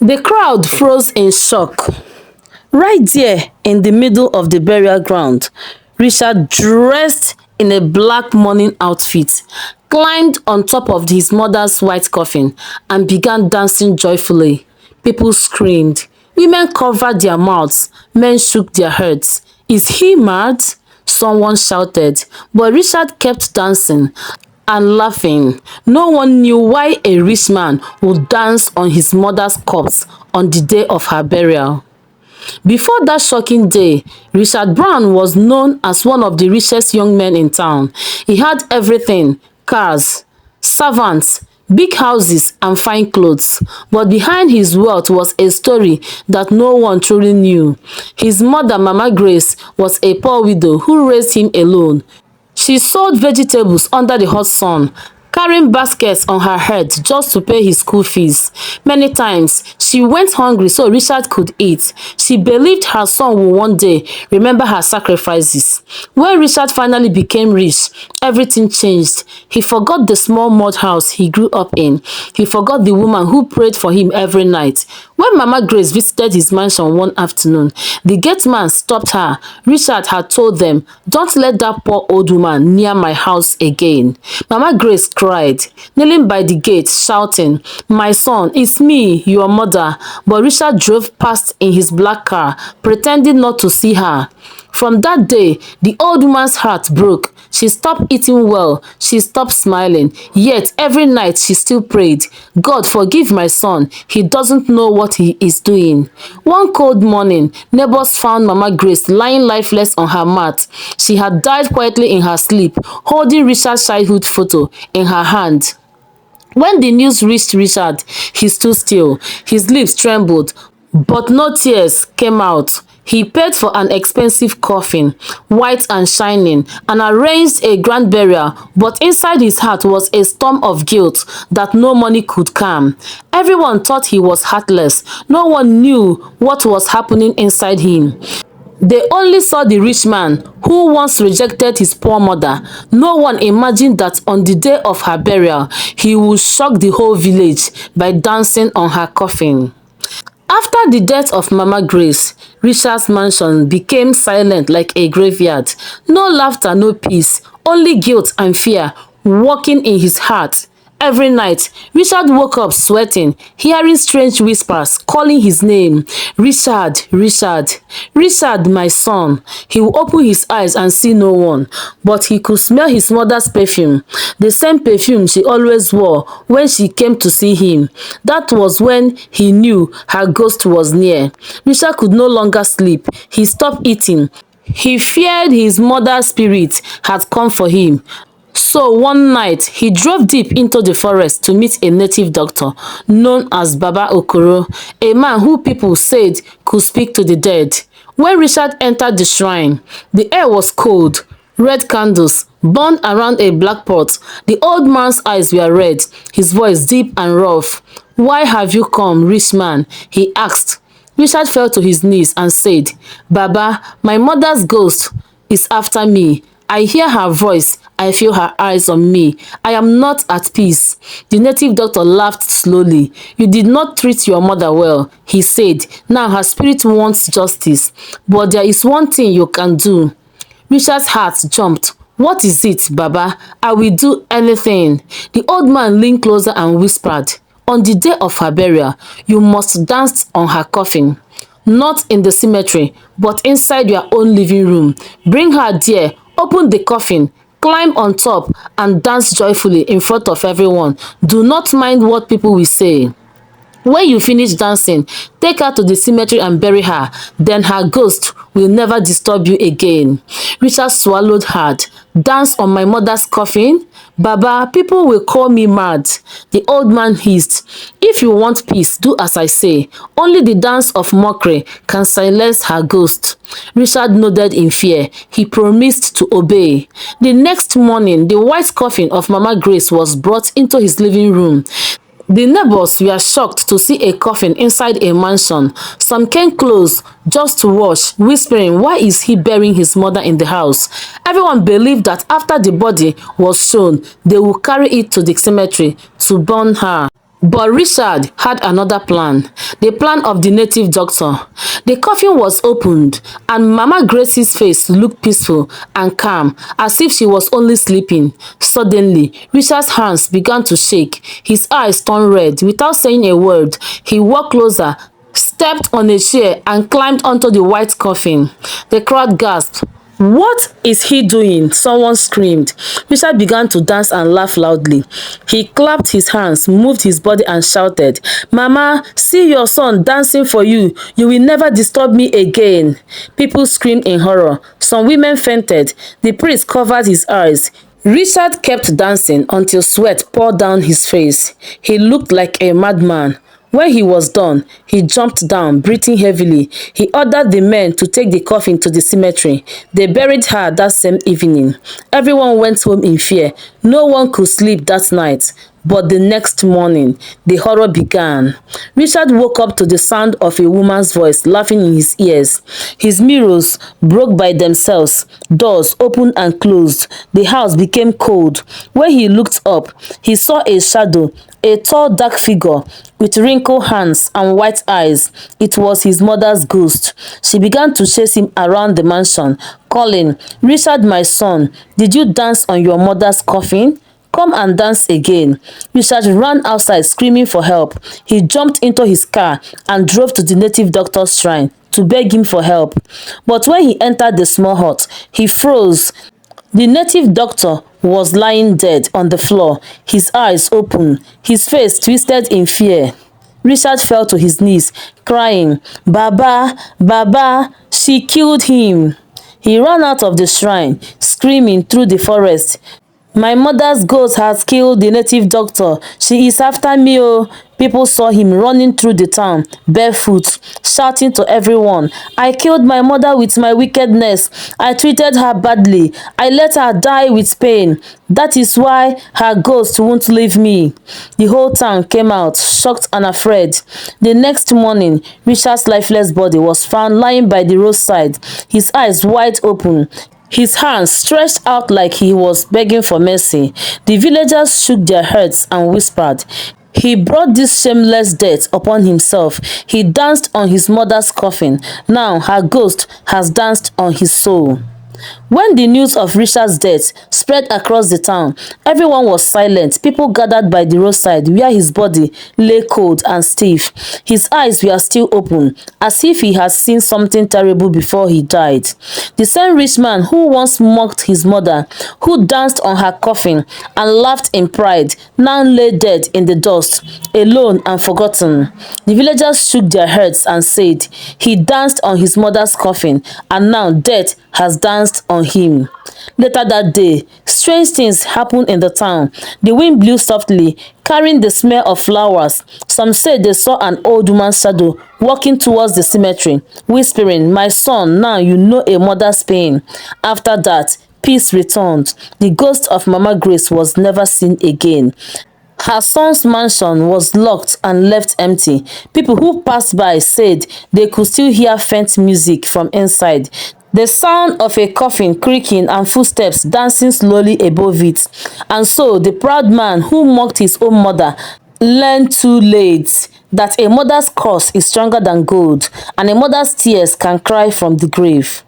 The crowd froze in shock. Right there in the middle of the burial ground, Richard, dressed in a black mourning outfit, climbed on top of his mother's white coffin and began dancing joyfully. People screamed. Women covered their mouths. Men shook their heads. Is he mad? Someone shouted. But Richard kept dancing and laughing. No one knew why a rich man would dance on his mother's corpse on the day of her burial. Before that shocking day, Richard Brown was known as one of the richest young men in town. He had everything: cars, servants, big houses and fine clothes. But behind his wealth was a story that no one truly knew. His mother, Mama Grace, was a poor widow who raised him alone. She sold vegetables under the hot sun, carrying baskets on her head just to pay his school fees. Many times, she went hungry so Richard could eat. She believed her son would one day remember her sacrifices. When Richard finally became rich, everything changed. He forgot the small mud house he grew up in. He forgot the woman who prayed for him every night. When Mama Grace visited his mansion one afternoon, the gate man stopped her. Richard had told them, "Don't let that poor old woman near my house again." Mama Grace cried, kneeling by the gate, shouting, "My son, it's me, your mother." But Richard drove past in his black car, pretending not to see her. From that day, the old woman's heart broke. She stopped eating well. She stopped smiling. Yet every night she still prayed, "God, forgive my son. He doesn't know what he is doing." One cold morning, neighbors found Mama Grace lying lifeless on her mat. She had died quietly in her sleep, holding Richard's childhood photo in her hand. When the news reached Richard, he stood still. His lips trembled, but no tears came out. He paid for an expensive coffin, white and shining, and arranged a grand burial, but inside his heart was a storm of guilt that no money could calm. Everyone thought he was heartless. No one knew what was happening inside him. They only saw the rich man who once rejected his poor mother. No one imagined that on the day of her burial, he would shock the whole village by dancing on her coffin. After the death of Mama Grace, Richard's mansion became silent like a graveyard. No laughter, no peace, only guilt and fear walking in his heart. Every night, Richard woke up sweating, hearing strange whispers calling his name. "Richard, Richard, Richard, my son." He would open his eyes and see no one, but he could smell his mother's perfume, the same perfume she always wore when she came to see him. That was when he knew her ghost was near. Richard could no longer sleep. He stopped eating. He feared his mother's spirit had come for him. So one night, he drove deep into the forest to meet a native doctor known as Baba Okoro, a man who people said could speak to the dead. When Richard entered the shrine, the air was cold. Red candles burned around a black pot. The old man's eyes were red, his voice deep and rough. "Why have you come, rich man?" he asked. Richard fell to his knees and said, "Baba, my mother's ghost is after me. I hear her voice. I feel her eyes on me. I am not at peace." The native doctor laughed slowly. "You did not treat your mother well," he said. "Now her spirit wants justice. But there is one thing you can do." Richard's heart jumped. "What is it, Baba? I will do anything." The old man leaned closer and whispered, "On the day of her burial, you must dance on her coffin. Not in the cemetery, but inside your own living room. Bring her there. Open the coffin, climb on top, and dance joyfully in front of everyone. Do not mind what people will say. When you finish dancing, take her to the cemetery and bury her. Then her ghost will never disturb you again." Richard swallowed hard. "Dance on my mother's coffin? Baba, people will call me mad." The old man hissed, "If you want peace, do as I say. Only the dance of mockery can silence her ghost." Richard nodded in fear. He promised to obey. The next morning, the white coffin of Mama Grace was brought into his living room. The neighbors were shocked to see a coffin inside a mansion. Some came close just to watch, whispering, "Why is he burying his mother in the house?" Everyone believed that after the body was shown, they would carry it to the cemetery to burn her. But Richard had another plan, the plan of the native doctor. The coffin was opened, and Mama Gracie's face looked peaceful and calm, as if she was only sleeping. Suddenly, Richard's hands began to shake. His eyes turned red. Without saying a word, he walked closer, stepped on a chair, and climbed onto the white coffin. The crowd gasped. "What is he doing?" someone screamed. Richard began to dance and laugh loudly. He clapped his hands, moved his body and shouted, "Mama, see your son dancing for you. You will never disturb me again." People screamed in horror. Some women fainted. The priest covered his eyes. Richard kept dancing until sweat poured down his face. He looked like a madman. When he was done, he jumped down, breathing heavily. He ordered the men to take the coffin to the cemetery. They buried her that same evening. Everyone went home in fear. No one could sleep that night. But the next morning, the horror began. Richard woke up to the sound of a woman's voice laughing in his ears. His mirrors broke by themselves. Doors opened and closed. The house became cold. When he looked up, he saw a shadow, a tall, dark figure with wrinkled hands and white eyes. It was his mother's ghost. She began to chase him around the mansion, calling, "Richard, my son, did you dance on your mother's coffin? Come and dance again." Richard ran outside screaming for help. He jumped into his car and drove to the native doctor's shrine to beg him for help. But when he entered the small hut, he froze. The native doctor was lying dead on the floor, his eyes open, his face twisted in fear. Richard fell to his knees, crying, "Baba, Baba, she killed him." He ran out of the shrine, screaming through the forest, "My mother's ghost has killed the native doctor. She is after me, oh." People saw him running through the town, barefoot, shouting to everyone, "I killed my mother with my wickedness. I treated her badly. I let her die with pain. That is why her ghost won't leave me." The whole town came out, shocked and afraid. The next morning, Richard's lifeless body was found lying by the roadside, his eyes wide open, his hands stretched out like he was begging for mercy. The villagers shook their heads and whispered, "He brought this shameless death upon himself. He danced on his mother's coffin. Now her ghost has danced on his soul." When the news of Richard's death spread across the town, everyone was silent. People gathered by the roadside where his body lay cold and stiff. His eyes were still open, as if he had seen something terrible before he died. The same rich man who once mocked his mother, who danced on her coffin and laughed in pride, now lay dead in the dust, alone and forgotten. The villagers shook their heads and said, "He danced on his mother's coffin, and now death has danced on him." Later that day, strange things happened in the town. The wind blew softly, carrying the smell of flowers. Some said they saw an old woman's shadow walking towards the cemetery, whispering, "My son, now you know a mother's pain." After that, peace returned. The ghost of Mama Grace was never seen again. Her son's mansion was locked and left empty. People who passed by said they could still hear faint music from inside, the sound of a coffin creaking and footsteps dancing slowly above it. And so the proud man who mocked his own mother learned too late that a mother's curse is stronger than gold, and a mother's tears can cry from the grave.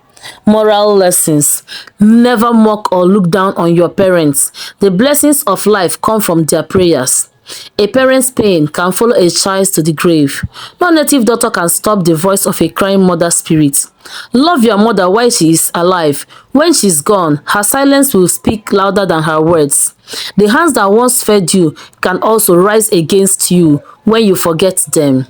Moral lessons: never mock or look down on your parents. The blessings of life come from their prayers. A parent's pain can follow a child to the grave. No native doctor can stop the voice of a crying mother spirit. Love your mother while she is alive. When she's gone, her silence will speak louder than her words. The hands that once fed you can also rise against you when you forget them.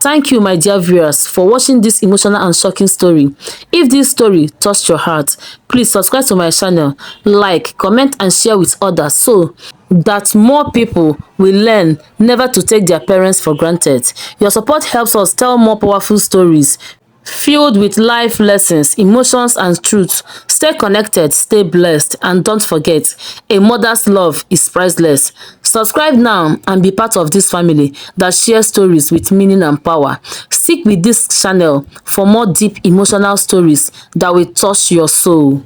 Thank you, my dear viewers, for watching this emotional and shocking story. If this story touched your heart, please subscribe to my channel, like, comment and share with others so that more people will learn never to take their parents for granted. Your support helps us tell more powerful stories filled with life lessons, emotions and truth. Stay connected, stay blessed, and don't forget, a mother's love is priceless. Subscribe now and be part of this family that shares stories with meaning and power. Stick with this channel for more deep emotional stories that will touch your soul.